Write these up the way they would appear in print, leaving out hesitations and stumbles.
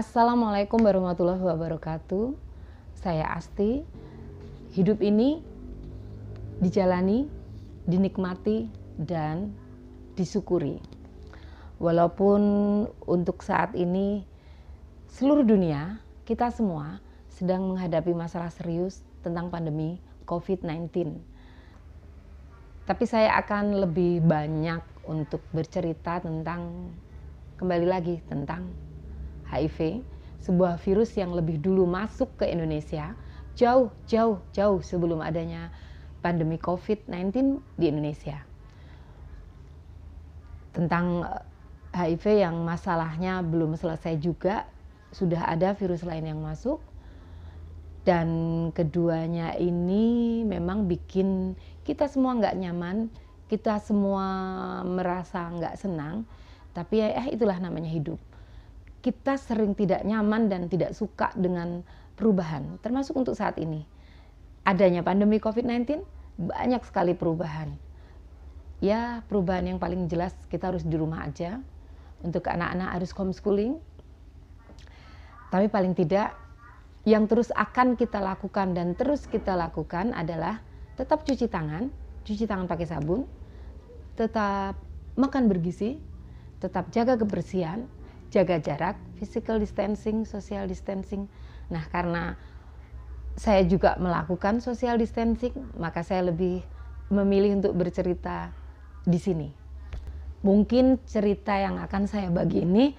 Assalamualaikum warahmatullahi wabarakatuh. Saya Asti. Hidup ini dijalani, dinikmati, dan disyukuri. Walaupun untuk saat ini seluruh dunia, kita semua sedang menghadapi masalah serius tentang pandemi COVID-19. Tapi saya akan lebih banyak untuk bercerita tentang, kembali lagi, tentang HIV, sebuah virus yang lebih dulu masuk ke Indonesia, jauh sebelum adanya pandemi COVID-19 di Indonesia. Tentang HIV yang masalahnya belum selesai juga, sudah ada virus lain yang masuk. Dan keduanya ini memang bikin kita semua nggak nyaman, kita semua merasa nggak senang, tapi itulah namanya hidup. Kita sering tidak nyaman dan tidak suka dengan perubahan, termasuk untuk saat ini. Adanya pandemi COVID-19, banyak sekali perubahan. Ya, perubahan yang paling jelas kita harus di rumah aja. Untuk anak-anak harus homeschooling. Tapi paling tidak, yang terus akan kita lakukan dan terus kita lakukan adalah tetap cuci tangan pakai sabun, tetap makan bergizi, tetap jaga kebersihan, jaga jarak, physical distancing, social distancing. Nah, karena saya juga melakukan social distancing, maka saya lebih memilih untuk bercerita di sini. Mungkin cerita yang akan saya bagi ini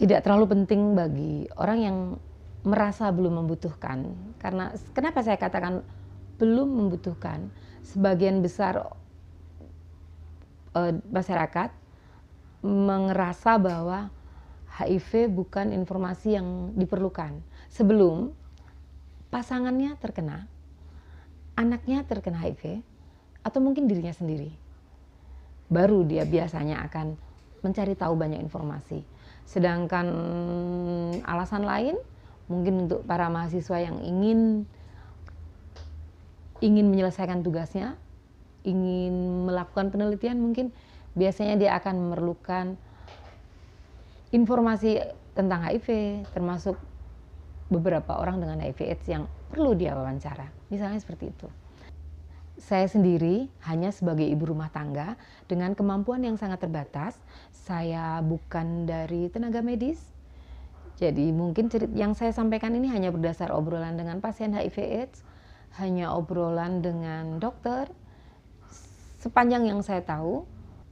tidak terlalu penting bagi orang yang merasa belum membutuhkan. Karena kenapa saya katakan belum membutuhkan? Sebagian besar masyarakat merasa bahwa HIV bukan informasi yang diperlukan. Sebelum pasangannya terkena, anaknya terkena HIV, atau mungkin dirinya sendiri, baru dia biasanya akan mencari tahu banyak informasi. Sedangkan alasan lain, mungkin untuk para mahasiswa yang ingin menyelesaikan tugasnya, ingin melakukan penelitian, mungkin biasanya dia akan memerlukan informasi tentang HIV, termasuk beberapa orang dengan HIV/AIDS yang perlu dia wawancara. Misalnya seperti itu. Saya sendiri hanya sebagai ibu rumah tangga dengan kemampuan yang sangat terbatas. Saya bukan dari tenaga medis. Jadi mungkin cerita yang saya sampaikan ini hanya berdasar obrolan dengan pasien HIV/AIDS, hanya obrolan dengan dokter. Sepanjang yang saya tahu,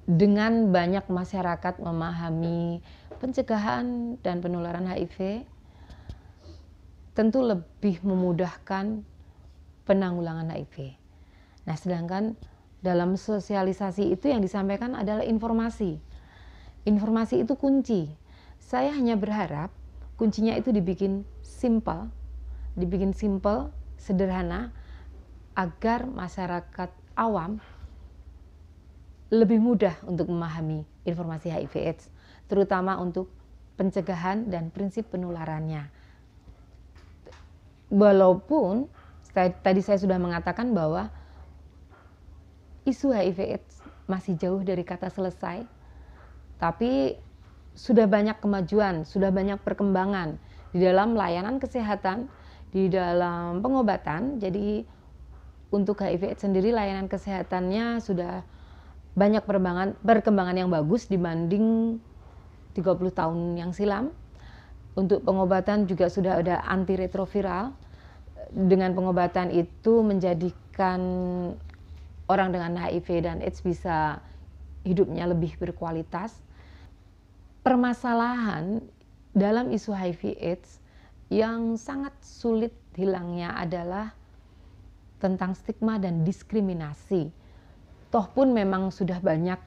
dengan banyak masyarakat memahami pencegahan dan penularan HIV, tentu lebih memudahkan penanggulangan HIV. Nah, sedangkan dalam sosialisasi itu yang disampaikan adalah informasi. Informasi itu kunci. Saya hanya berharap kuncinya itu dibikin simple, sederhana, agar masyarakat awam lebih mudah untuk memahami informasi HIV/AIDS, terutama untuk pencegahan dan prinsip penularannya. Walaupun tadi saya sudah mengatakan bahwa isu HIV/AIDS masih jauh dari kata selesai, tapi sudah banyak kemajuan, sudah banyak perkembangan di dalam layanan kesehatan, di dalam pengobatan. Jadi untuk HIV/AIDS sendiri layanan kesehatannya sudah banyak perkembangan yang bagus dibanding 30 tahun yang silam. Untuk pengobatan juga sudah ada antiretroviral. Dengan pengobatan itu menjadikan orang dengan HIV dan AIDS bisa hidupnya lebih berkualitas. Permasalahan dalam isu HIV/AIDS yang sangat sulit hilangnya adalah tentang stigma dan diskriminasi. Toh pun memang sudah banyak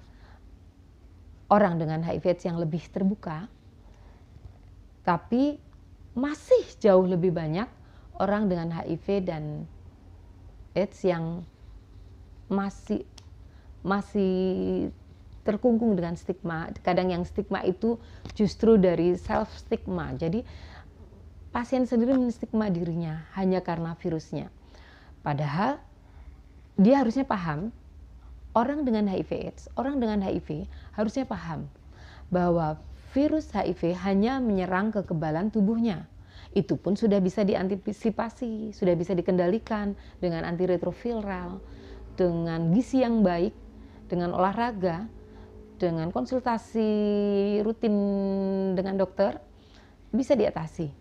orang dengan HIV/AIDS yang lebih terbuka, tapi masih jauh lebih banyak orang dengan HIV dan AIDS yang masih terkungkung dengan stigma. Kadang yang stigma itu justru dari self stigma. Jadi pasien sendiri menstigma dirinya hanya karena virusnya. Padahal dia harusnya paham, orang dengan HIV/AIDS, orang dengan HIV harusnya paham bahwa virus HIV hanya menyerang kekebalan tubuhnya. Itu pun sudah bisa diantisipasi, sudah bisa dikendalikan dengan antiretroviral, dengan gizi yang baik, dengan olahraga, dengan konsultasi rutin dengan dokter, bisa diatasi.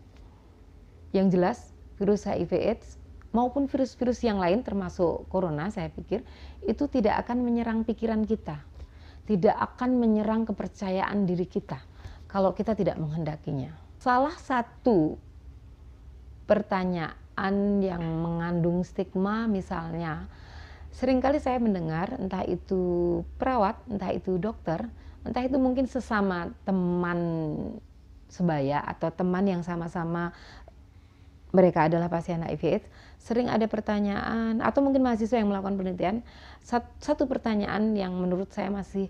Yang jelas, virus HIV/AIDS maupun virus-virus yang lain termasuk corona, saya pikir, itu tidak akan menyerang pikiran kita, tidak akan menyerang kepercayaan diri kita kalau kita tidak menghendakinya. Salah satu pertanyaan yang mengandung stigma misalnya, seringkali saya mendengar entah itu perawat, entah itu dokter, entah itu mungkin sesama teman sebaya atau teman yang sama-sama mereka adalah pasien HIV/AIDS, sering ada pertanyaan atau mungkin mahasiswa yang melakukan penelitian, satu pertanyaan yang menurut saya masih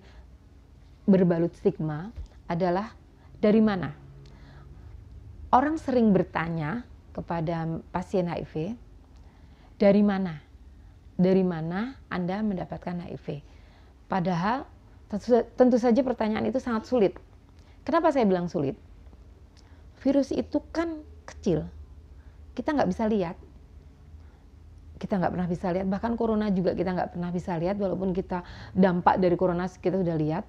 berbalut stigma adalah dari mana? Orang sering bertanya kepada pasien HIV, dari mana? Dari mana Anda mendapatkan HIV? Padahal tentu saja pertanyaan itu sangat sulit. Kenapa saya bilang sulit? Virus itu kan kecil, kita nggak bisa lihat. Kita nggak pernah bisa lihat, bahkan corona juga kita nggak pernah bisa lihat, walaupun kita dampak dari corona kita sudah lihat.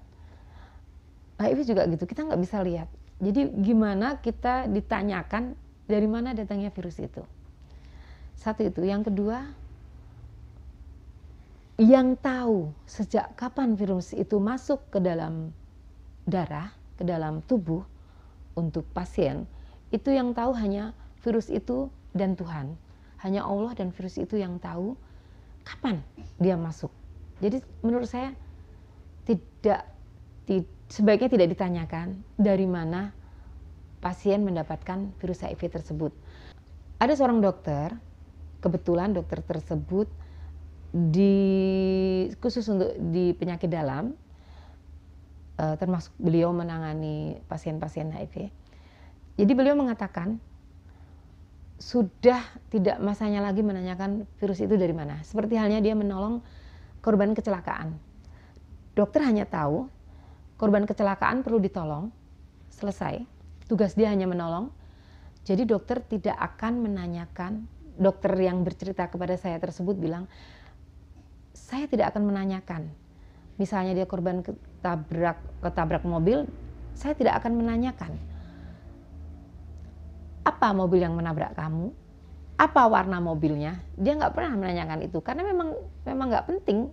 HIV juga gitu, kita nggak bisa lihat. Jadi gimana kita ditanyakan dari mana datangnya virus itu? Satu itu. Yang kedua, yang tahu sejak kapan virus itu masuk ke dalam darah, ke dalam tubuh untuk pasien, itu yang tahu hanya virus itu dan Tuhan. Hanya Allah dan virus itu yang tahu kapan dia masuk. Jadi menurut saya sebaiknya tidak ditanyakan dari mana pasien mendapatkan virus HIV tersebut. Ada seorang dokter, kebetulan dokter tersebut khusus untuk di penyakit dalam, termasuk beliau menangani pasien-pasien HIV. Jadi beliau mengatakan sudah tidak masanya lagi menanyakan virus itu dari mana. Seperti halnya dia menolong korban kecelakaan. Dokter hanya tahu korban kecelakaan perlu ditolong, selesai. Tugas dia hanya menolong. Jadi dokter tidak akan menanyakan, dokter yang bercerita kepada saya tersebut bilang, saya tidak akan menanyakan. Misalnya dia korban ketabrak mobil, saya tidak akan menanyakan. Apa mobil yang menabrak kamu? Apa warna mobilnya? Dia nggak pernah menanyakan itu karena memang nggak penting.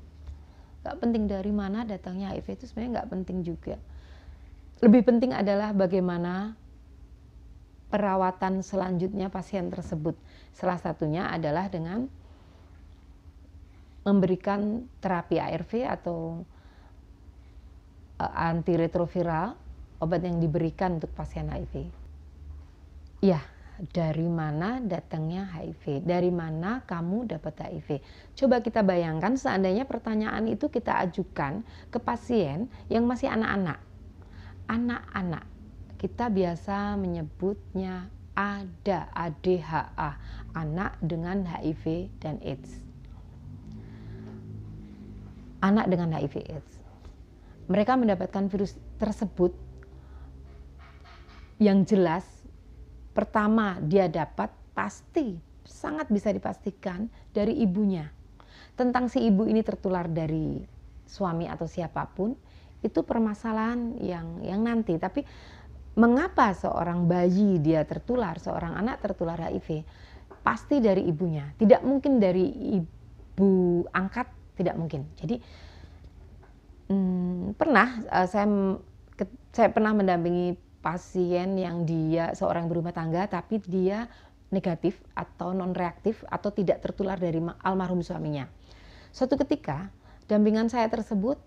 Nggak penting dari mana datangnya HIV itu sebenarnya nggak penting juga. Lebih penting adalah bagaimana perawatan selanjutnya pasien tersebut. Salah satunya adalah dengan memberikan terapi ARV atau antiretroviral, obat yang diberikan untuk pasien HIV. Ya, dari mana datangnya HIV? Dari mana kamu dapat HIV? Coba kita bayangkan seandainya pertanyaan itu kita ajukan ke pasien yang masih anak-anak. Anak-anak, kita biasa menyebutnya ADHA, anak dengan HIV dan AIDS. Anak dengan HIV/AIDS. Mereka mendapatkan virus tersebut yang jelas. Pertama, dia dapat pasti, sangat bisa dipastikan dari ibunya. Tentang si ibu ini tertular dari suami atau siapapun, itu permasalahan yang nanti. Tapi mengapa seorang bayi dia tertular, seorang anak tertular HIV? Pasti dari ibunya. Tidak mungkin dari ibu angkat, tidak mungkin. Jadi saya pernah mendampingi pasien yang dia seorang berumah tangga tapi dia negatif atau non reaktif atau tidak tertular dari almarhum suaminya. Suatu ketika dampingan saya tersebut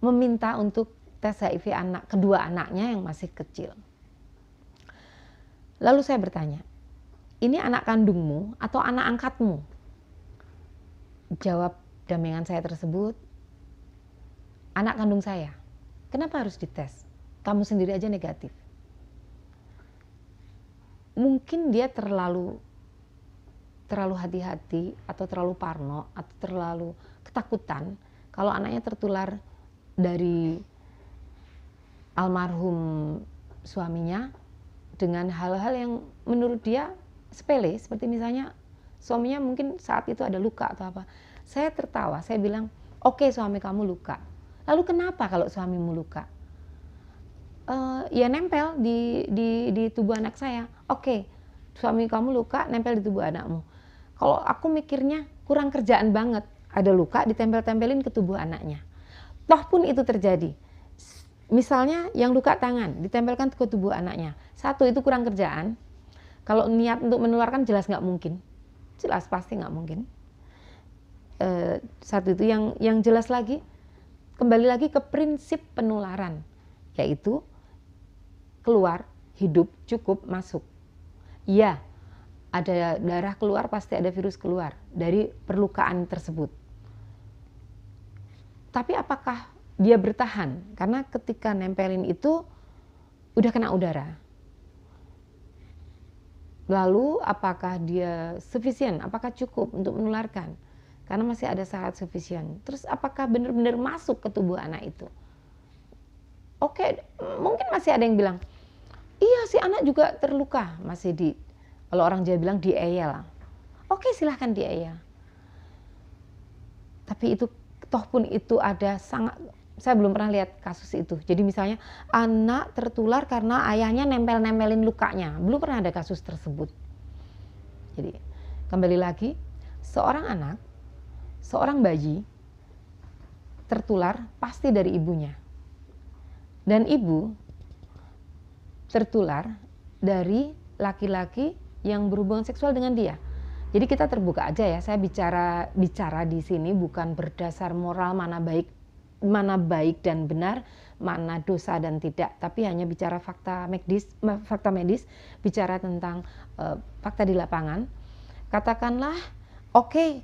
meminta untuk tes HIV kedua anaknya yang masih kecil. Lalu saya bertanya, ini anak kandungmu atau anak angkatmu? Jawab dampingan saya tersebut, anak kandung saya. Kenapa harus dites? Kamu sendiri aja negatif. Mungkin dia terlalu hati-hati atau terlalu parno atau terlalu ketakutan kalau anaknya tertular dari almarhum suaminya dengan hal-hal yang menurut dia sepele, seperti misalnya suaminya mungkin saat itu ada luka atau apa. Saya tertawa, saya bilang, oke, suami kamu luka. Lalu kenapa kalau suamimu luka? Ya nempel di tubuh anak saya. Oke, suami kamu luka, nempel di tubuh anakmu. Kalau aku mikirnya kurang kerjaan banget, ada luka ditempel-tempelin ke tubuh anaknya. Toh pun itu terjadi. Misalnya yang luka tangan ditempelkan ke tubuh anaknya. Satu, itu kurang kerjaan. Kalau niat untuk menularkan jelas nggak mungkin. Jelas pasti nggak mungkin. Satu itu yang jelas lagi, kembali lagi ke prinsip penularan, yaitu keluar, hidup, cukup, masuk. Iya, ada darah keluar, pasti ada virus keluar dari perlukaan tersebut. Tapi apakah dia bertahan? Karena ketika nempelin itu udah kena udara. Lalu apakah dia sufisien? Apakah cukup untuk menularkan? Karena masih ada syarat sufisien. Terus apakah benar-benar masuk ke tubuh anak itu? Oke, mungkin masih ada yang bilang, iya si anak juga terluka, masih kalau orang Jawa bilang dieyel. Oke, silahkan dieyel. Tapi itu toh pun itu ada sangat, saya belum pernah lihat kasus itu. Jadi misalnya anak tertular karena ayahnya nempel-nempelin lukanya, belum pernah ada kasus tersebut. Jadi kembali lagi, seorang anak, seorang bayi tertular pasti dari ibunya. Dan ibu tertular dari laki-laki yang berhubungan seksual dengan dia. Jadi kita terbuka aja ya, saya bicara di sini bukan berdasar moral mana baik dan benar, mana dosa dan tidak, tapi hanya bicara fakta medis, bicara tentang fakta di lapangan. Katakanlah, oke,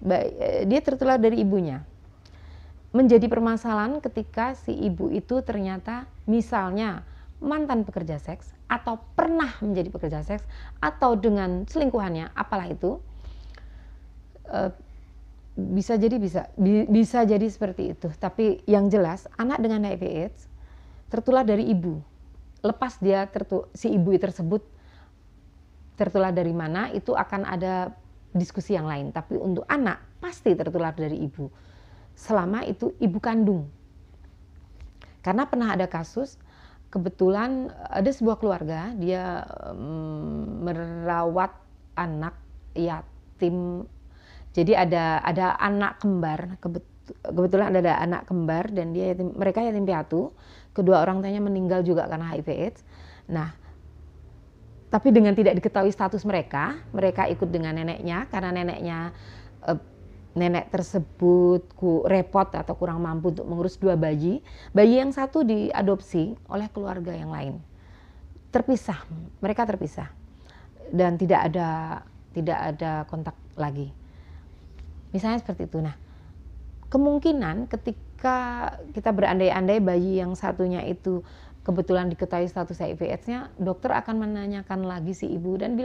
dia tertular dari ibunya. Menjadi permasalahan ketika si ibu itu ternyata misalnya mantan pekerja seks atau pernah menjadi pekerja seks atau dengan selingkuhannya, apalah itu. Bisa jadi seperti itu. Tapi yang jelas anak dengan HIV/AIDS tertular dari ibu. Lepas dia si ibu tersebut tertular dari mana, itu akan ada diskusi yang lain. Tapi untuk anak pasti tertular dari ibu. Selama itu ibu kandung. Karena pernah ada kasus, kebetulan ada sebuah keluarga, dia merawat anak yatim. Jadi ada anak kembar, kebetulan ada anak kembar dan mereka yatim piatu. Kedua orang tuanya meninggal juga karena HIV/AIDS. Nah, tapi dengan tidak diketahui status mereka ikut dengan neneknya karena nenek tersebut repot atau kurang mampu untuk mengurus dua bayi. Bayi yang satu diadopsi oleh keluarga yang lain. Mereka terpisah dan tidak ada kontak lagi. Misalnya seperti itu. Nah, kemungkinan ketika kita berandai-andai bayi yang satunya itu kebetulan diketahui status HIV/AIDS-nya, dokter akan menanyakan lagi si ibu, dan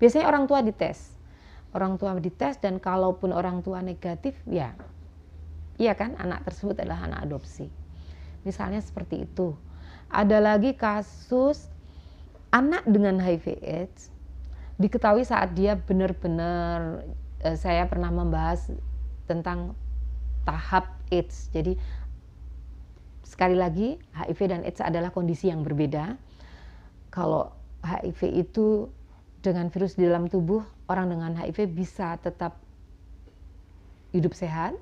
biasanya orang tua dites. Dan kalaupun orang tua negatif, ya iya kan, anak tersebut adalah anak adopsi. Misalnya seperti itu. Ada lagi kasus anak dengan HIV/AIDS diketahui saat dia benar-benar, saya pernah membahas tentang tahap AIDS. Jadi sekali lagi, HIV dan AIDS adalah kondisi yang berbeda. Kalau HIV itu dengan virus di dalam tubuh, orang dengan HIV bisa tetap hidup sehat.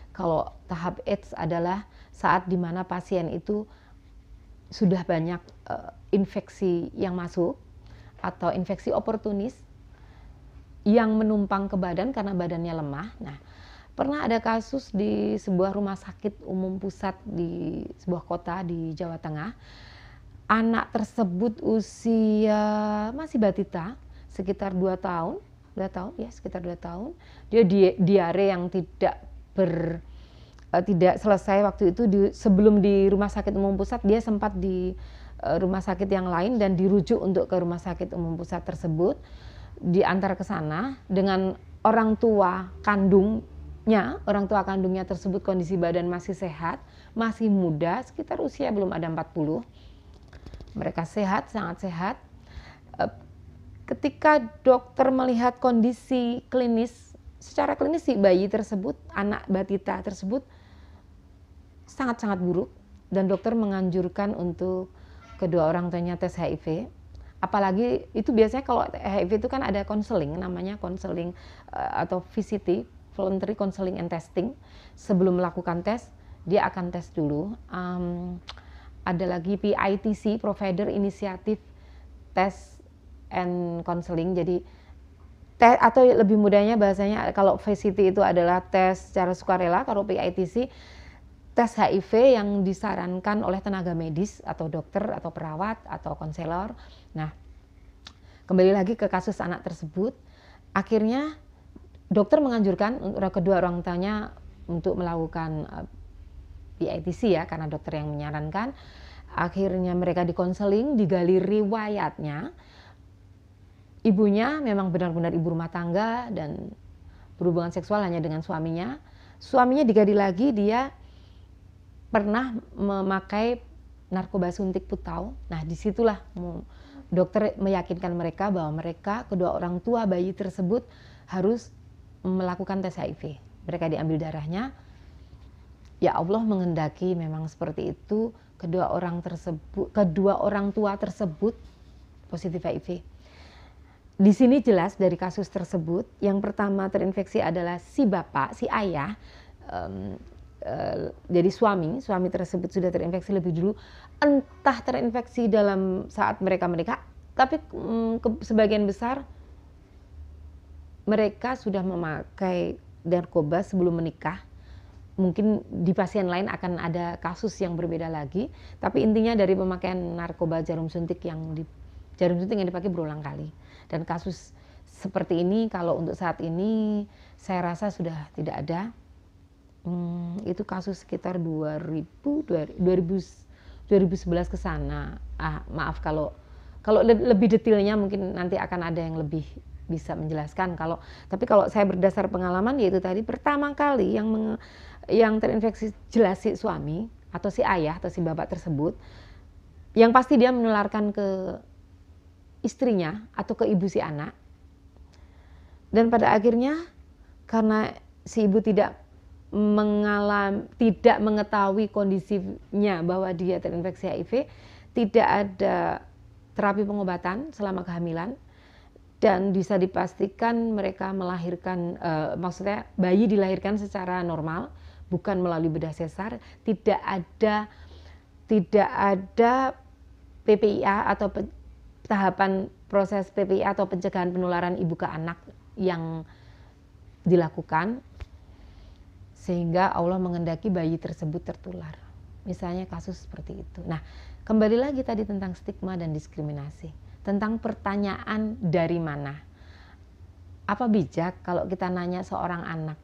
Kalau tahap AIDS adalah saat dimana pasien itu sudah banyak infeksi yang masuk atau infeksi oportunis yang menumpang ke badan karena badannya lemah. Nah, pernah ada kasus di sebuah rumah sakit umum pusat di sebuah kota di Jawa Tengah. Anak tersebut usia masih batita, sekitar 2 tahun, sekitar 2 tahun. Dia diare yang tidak selesai waktu itu. Sebelum di rumah sakit umum pusat, dia sempat di rumah sakit yang lain dan dirujuk untuk ke rumah sakit umum pusat tersebut. Diantar ke sana dengan orang tua kandungnya tersebut kondisi badan masih sehat, masih muda, sekitar usia belum ada 40. mereka sehat, sangat sehat. Ketika dokter melihat kondisi klinis, secara klinis si bayi tersebut, anak batita tersebut sangat-sangat buruk, dan dokter menganjurkan untuk kedua orang tuanya tes HIV. Apalagi itu biasanya kalau HIV itu kan ada konseling, namanya konseling atau VCT, voluntary counseling and testing. Sebelum melakukan tes, dia akan tes dulu. Ada lagi PITC, Provider Initiative Test and Counseling. Jadi atau lebih mudahnya bahasanya, kalau VCT itu adalah tes secara sukarela, kalau PITC tes HIV yang disarankan oleh tenaga medis atau dokter atau perawat atau konselor. Nah, kembali lagi ke kasus anak tersebut, akhirnya dokter menganjurkan kedua orang tuanya untuk melakukan PITC ya, karena dokter yang menyarankan. Akhirnya mereka dikonseling, digali riwayatnya. Ibunya memang benar-benar ibu rumah tangga dan berhubungan seksual hanya dengan suaminya. Suaminya digali lagi, dia pernah memakai narkoba suntik putau. Nah, disitulah dokter meyakinkan mereka bahwa mereka, kedua orang tua bayi tersebut, harus melakukan tes HIV. Mereka diambil darahnya. Ya Allah menghendaki memang seperti itu, kedua orang tua tersebut positif HIV. Di sini jelas dari kasus tersebut, yang pertama terinfeksi adalah si bapak, si ayah. Jadi suami tersebut sudah terinfeksi lebih dulu, entah terinfeksi dalam saat mereka menikah, tapi sebagian besar mereka sudah memakai narkoba sebelum menikah. Mungkin di pasien lain akan ada kasus yang berbeda lagi, tapi intinya dari pemakaian narkoba jarum suntik yang dipakai berulang kali. Dan kasus seperti ini kalau untuk saat ini saya rasa sudah tidak ada. Itu kasus sekitar 2011 ke sana. Maaf kalau lebih detailnya mungkin nanti akan ada yang lebih bisa menjelaskan. Tapi kalau saya berdasar pengalaman, yaitu tadi pertama kali yang terinfeksi jelas si suami atau si ayah atau si bapak tersebut, yang pasti dia menularkan ke istrinya atau ke ibu si anak. Dan pada akhirnya karena si ibu tidak mengetahui kondisinya bahwa dia terinfeksi HIV, tidak ada terapi pengobatan selama kehamilan, dan bisa dipastikan mereka melahirkan, maksudnya bayi dilahirkan secara normal, bukan melalui bedah sesar. Tidak ada PPIA atau tahapan proses PPIA atau pencegahan penularan ibu ke anak yang dilakukan, sehingga Allah menghendaki bayi tersebut tertular. Misalnya kasus seperti itu. Nah, kembali lagi tadi tentang stigma dan diskriminasi. Tentang pertanyaan dari mana. Apa bijak kalau kita nanya seorang anak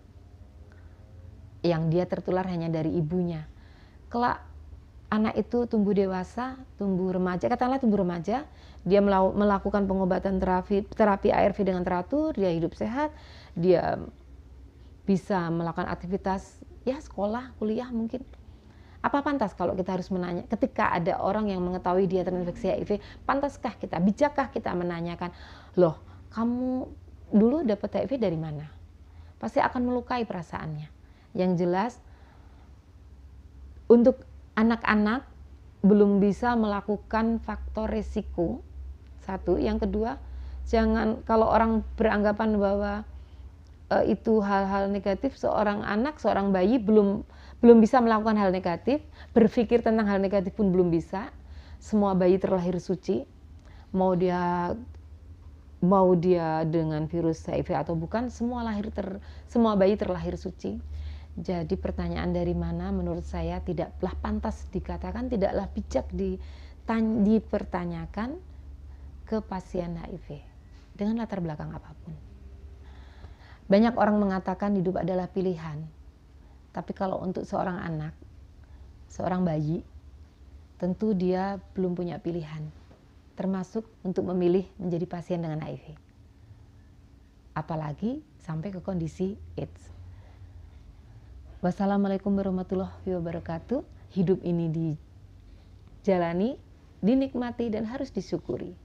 yang dia tertular hanya dari ibunya. Kelak anak itu tumbuh dewasa, tumbuh remaja, katakanlah tumbuh remaja, dia melakukan pengobatan terapi ARV dengan teratur, dia hidup sehat, dia bisa melakukan aktivitas ya sekolah, kuliah mungkin. Apa pantas kalau kita harus menanya, ketika ada orang yang mengetahui dia terinfeksi HIV, pantaskah kita, bijakkah kita menanyakan, loh kamu dulu dapat HIV dari mana? Pasti akan melukai perasaannya. Yang jelas untuk anak-anak belum bisa melakukan faktor resiko, satu. Yang kedua, jangan, kalau orang beranggapan bahwa itu hal-hal negatif, seorang anak, seorang bayi belum bisa melakukan hal negatif, berpikir tentang hal negatif pun belum bisa. Semua bayi terlahir suci, mau dia dengan virus HIV atau bukan, semua bayi terlahir suci. Jadi pertanyaan dari mana menurut saya tidaklah pantas dikatakan, tidaklah bijak dipertanyakan ke pasien HIV dengan latar belakang apapun. Banyak orang mengatakan hidup adalah pilihan. Tapi kalau untuk seorang anak, seorang bayi, tentu dia belum punya pilihan. Termasuk untuk memilih menjadi pasien dengan HIV. Apalagi sampai ke kondisi AIDS. Wassalamualaikum warahmatullahi wabarakatuh. Hidup ini dijalani dinikmati dan harus disyukuri.